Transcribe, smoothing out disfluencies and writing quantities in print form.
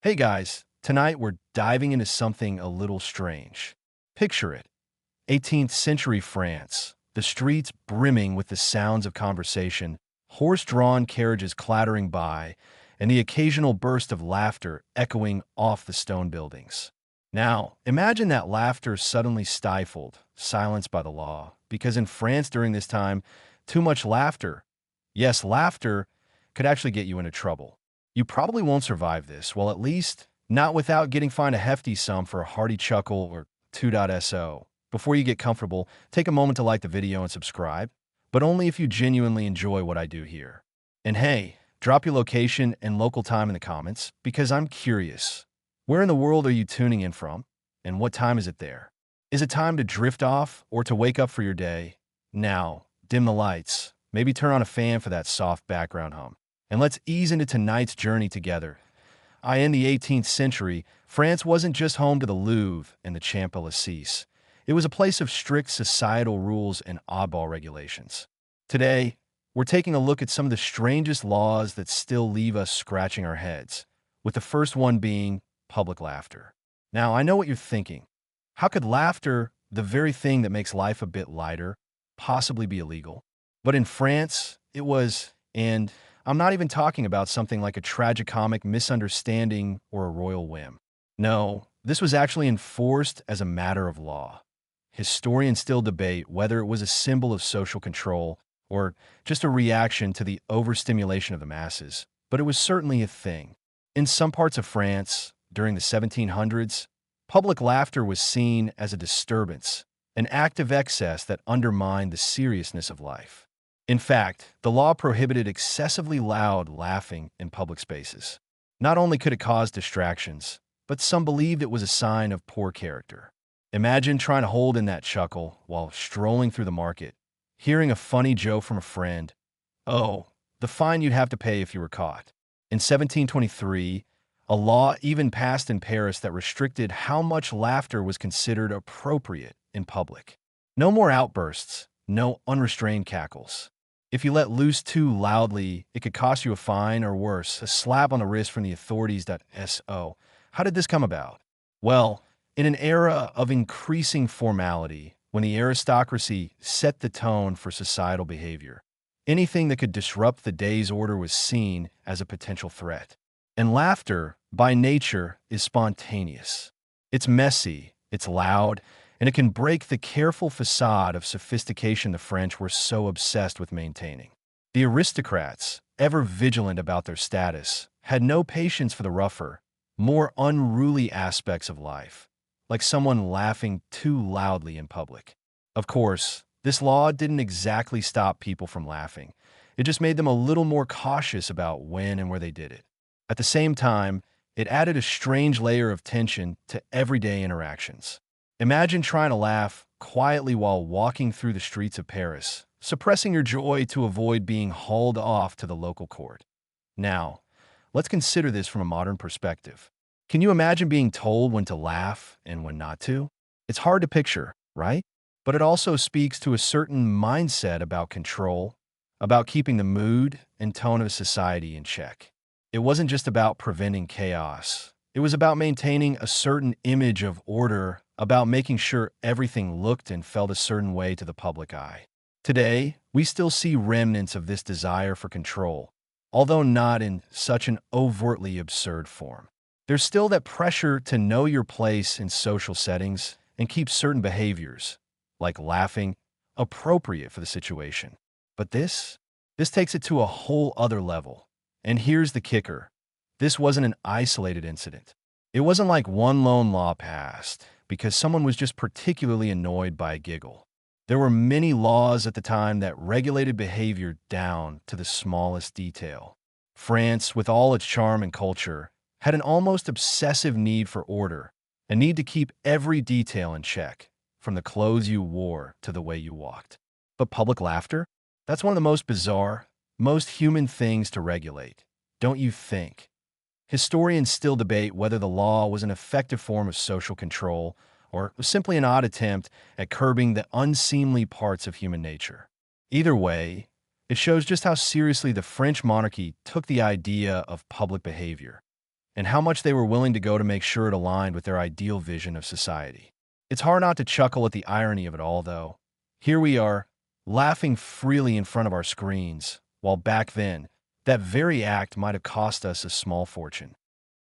Hey guys, tonight we're diving into something a little strange. Picture it: 18th century France, the streets brimming with the sounds of conversation, horse drawn carriages clattering by, and the occasional burst of laughter echoing off the stone buildings. Now, imagine that laughter suddenly stifled, silenced by the law, because in France during this time, too much laughter, yes, laughter, could actually get you into trouble. You probably won't survive this, well, at least not without getting fined a hefty sum for a hearty chuckle or 2.so. Before you get comfortable, take a moment to like the video and subscribe, but only if you genuinely enjoy what I do here. And hey, drop your location and local time in the comments, because I'm curious. Where in the world are you tuning in from? And what time is it there? Is it time to drift off or to wake up for your day? Now, dim the lights, maybe turn on a fan for that soft background hum, and let's ease into tonight's journey together. In the 18th century, France wasn't just home to the Louvre and the Champs-Élysées. It was a place of strict societal rules and oddball regulations. Today, we're taking a look at some of the strangest laws that still leave us scratching our heads, with the first one being public laughter. Now, I know what you're thinking. How could laughter, the very thing that makes life a bit lighter, possibly be illegal? But in France, it was, and I'm not even talking about something like a tragicomic misunderstanding or a royal whim. No, this was actually enforced as a matter of law. Historians still debate whether it was a symbol of social control or just a reaction to the overstimulation of the masses, but it was certainly a thing. In some parts of France, during the 1700s, public laughter was seen as a disturbance, an act of excess that undermined the seriousness of life. In fact, the law prohibited excessively loud laughing in public spaces. Not only could it cause distractions, but some believed it was a sign of poor character. Imagine trying to hold in that chuckle while strolling through the market, hearing a funny joke from a friend. Oh, the fine you'd have to pay if you were caught. In 1723, a law even passed in Paris that restricted how much laughter was considered appropriate in public. No more outbursts, no unrestrained cackles. If you let loose too loudly, it could cost you a fine or worse, a slap on the wrist from the authorities. So, how did this come about? Well, in an era of increasing formality, when the aristocracy set the tone for societal behavior, anything that could disrupt the day's order was seen as a potential threat. And laughter, by nature, is spontaneous. It's messy, it's loud, and it can break the careful facade of sophistication the French were so obsessed with maintaining. The aristocrats, ever vigilant about their status, had no patience for the rougher, more unruly aspects of life, like someone laughing too loudly in public. Of course, this law didn't exactly stop people from laughing. It just made them a little more cautious about when and where they did it. At the same time, it added a strange layer of tension to everyday interactions. Imagine trying to laugh quietly while walking through the streets of Paris, suppressing your joy to avoid being hauled off to the local court. Now, let's consider this from a modern perspective. Can you imagine being told when to laugh and when not to? It's hard to picture, right? But it also speaks to a certain mindset about control, about keeping the mood and tone of society in check. It wasn't just about preventing chaos. It was about maintaining a certain image of order, about making sure everything looked and felt a certain way to the public eye. Today, we still see remnants of this desire for control, although not in such an overtly absurd form. There's still that pressure to know your place in social settings and keep certain behaviors, like laughing, appropriate for the situation. But this takes it to a whole other level. And here's the kicker. This wasn't an isolated incident. It wasn't like one lone law passed because someone was just particularly annoyed by a giggle. There were many laws at the time that regulated behavior down to the smallest detail. France, with all its charm and culture, had an almost obsessive need for order, a need to keep every detail in check, from the clothes you wore to the way you walked. But public laughter? That's one of the most bizarre, most human things to regulate, don't you think? Historians still debate whether the law was an effective form of social control or was simply an odd attempt at curbing the unseemly parts of human nature. Either way, it shows just how seriously the French monarchy took the idea of public behavior. and how much they were willing to go to make sure it aligned with their ideal vision of society. It's hard not to chuckle at the irony of it all, though. Here we are, laughing freely in front of our screens, while back then, that very act might have cost us a small fortune.